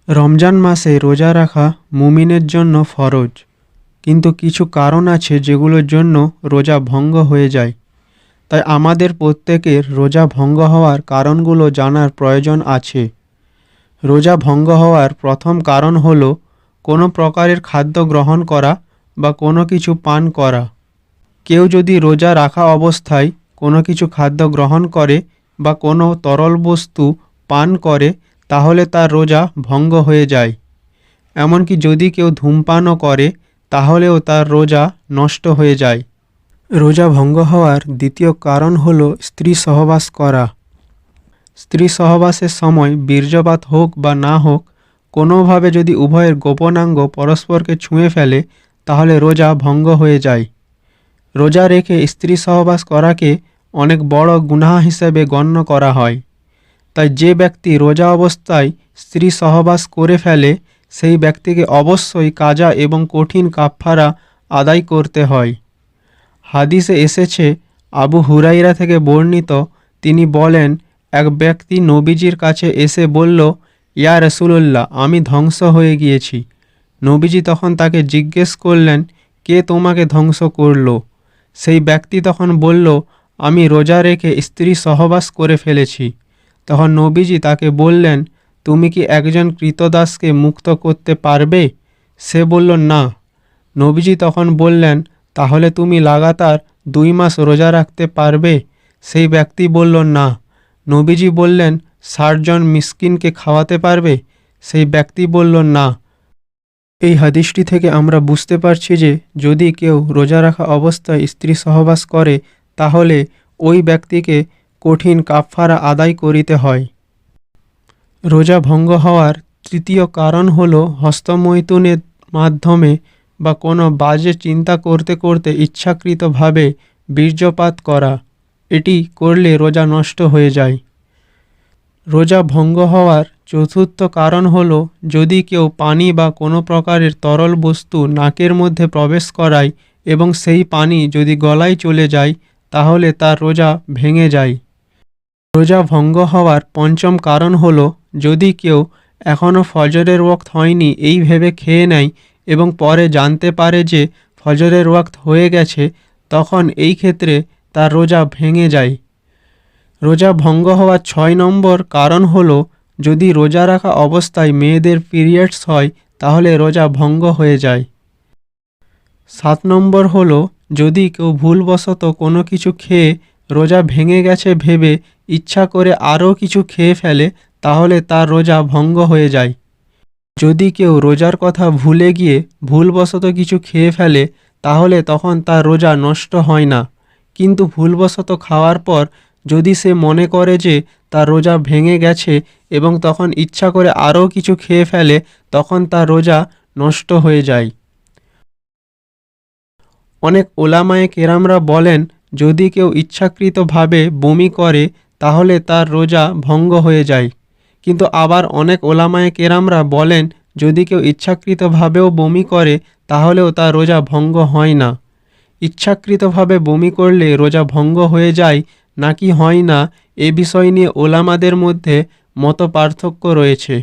রমজান মাসে রোজা রাখা মুমিনের জন্য ফরজ, কিন্তু কিছু কারণ আছে যেগুলোর জন্য রোজা ভঙ্গ হয়ে যায়। তাই আমাদের প্রত্যেকের রোজা ভঙ্গ হওয়ার কারণগুলো জানার প্রয়োজন আছে। রোজা ভঙ্গ হওয়ার প্রথম কারণ হলো কোনো প্রকারের খাদ্য গ্রহণ করা বা কোনো কিছু পান করা। কেউ যদি রোজা রাখা অবস্থায় কোনো কিছু খাদ্য গ্রহণ করে বা কোনো তরল বস্তু পান করে তাহলে তার রোজা ভঙ্গ হয়ে যায়। এমনকি যদি কেউ ধূমপানও করে তাহলেও তার রোজা নষ্ট হয়ে যায়। রোজা ভঙ্গ হওয়ার দ্বিতীয় কারণ হলো স্ত্রী সহবাস করা। স্ত্রী সহবাসের সময় বীর্যপাত হোক বা না হোক, কোনোভাবে যদি উভয়ের গোপনাঙ্গ পরস্পরকে ছুঁয়ে ফেলে তাহলে রোজা ভঙ্গ হয়ে যায়। রোজা রেখে স্ত্রী সহবাস করাকে অনেক বড় গুনাহ হিসেবে গণ্য করা হয়। তাই যে ব্যক্তি রোজা অবস্থায় স্ত্রী সহবাস করে ফেলে সেই ব্যক্তিকে অবশ্যই কাজা এবং কঠিন কাফফারা আদায় করতে হয়। হাদিসে এসেছে, আবু হুরাইরা থেকে বর্ণিত, তিনি বলেন, এক ব্যক্তি নবীজির কাছে এসে বলল, ইয়া রাসূলুল্লাহ, আমি ধ্বংস হয়ে গিয়েছি। নবীজি তখন তাকে জিজ্ঞেস করলেন, কে তোমাকে ধ্বংস করল? সেই ব্যক্তি তখন বলল, আমি রোজা রেখে স্ত্রী সহবাস করে ফেলেছি। তখন নবীজি তাকে বললেন, তুমি কি একজন ক্রীতদাসকে মুক্ত করতে পারবে? সে বলল, না। নবীজি তখন বললেন, তাহলে তুমি লাগাতার 2 মাস রোজা রাখতে পারবে? সেই ব্যক্তি বলল, না। নবীজি বললেন, 60 জন মিসকিনকে খাওয়াতে পারবে? সেই ব্যক্তি বলল, না। এই হাদিসটি থেকে আমরা বুঝতে পারছি যে যদি কেউ রোজা রাখা অবস্থায় স্ত্রী সহবাস করে তাহলে ওই ব্যক্তিকে কঠিন কাফফারা আদায় করিতে হয়। রোজা ভঙ্গ হওয়ার তৃতীয় কারণ হলো হস্তমৈথুনের মাধ্যমে বা কোনো বাজে চিন্তা করতে করতে ইচ্ছাকৃতভাবে বীর্যপাত করা। এটি করলে রোজা নষ্ট হয়ে যায়। রোজা ভঙ্গ হওয়ার চতুর্থ কারণ হলো যদি কেউ পানি বা কোনো প্রকারের তরল বস্তু নাকের মধ্যে প্রবেশ করায় এবং সেই পানি যদি গলায় চলে যায় তাহলে তার রোজা ভেঙে যায়। রোজা ভঙ্গ হওয়ার পঞ্চম কারণ হলো যদি কেউ এখনও ফজরের ওয়াক্ত হয়নি এই ভেবে খেয়ে নেয় এবং পরে জানতে পারে যে ফজরের ওয়াক্ত হয়ে গেছে, তখন এই ক্ষেত্রে তার রোজা ভেঙে যায়। রোজা ভঙ্গ হওয়ার 6 নম্বর কারণ হলো যদি রোজা রাখা অবস্থায় মেয়েদের পিরিয়ডস হয় তাহলে রোজা ভঙ্গ হয়ে যায়। 7 নম্বর হলো যদি কেউ ভুলবশত কোনো কিছু খেয়ে রোজা ভেঙে গেছে ভেবে ইচ্ছা করে আরও কিছু খেয়ে ফেলে তাহলে তার রোজা ভঙ্গ হয়ে যায়। যদি কেউ রোজার কথা ভুলে গিয়ে ভুলবশত কিছু খেয়ে ফেলে তাহলে তখন তার রোজা নষ্ট হয় না, কিন্তু ভুলবশত খাওয়ার পর যদি সে মনে করে যে তার রোজা ভেঙে গেছে এবং তখন ইচ্ছা করে আরও কিছু খেয়ে ফেলে তখন তার রোজা নষ্ট হয়ে যায়। অনেক ওলামায়ে কেরামরা বলেন যদি কেউ ইচ্ছাকৃতভাবে বমি করে তাহলে তার রোজা ভঙ্গ হয়ে যায়, কিন্তু আবার অনেক ওলামায়ে কেরামরা বলেন যদি কেউ ইচ্ছাকৃতভাবেও বমি করে তাহলেও তার রোজা ভঙ্গ হয় না। ইচ্ছাকৃতভাবে বমি করলে রোজা ভঙ্গ হয়ে যায় নাকি হয় না এ বিষয় নিয়ে ওলামাদের মধ্যে মত পার্থক্য রয়েছে।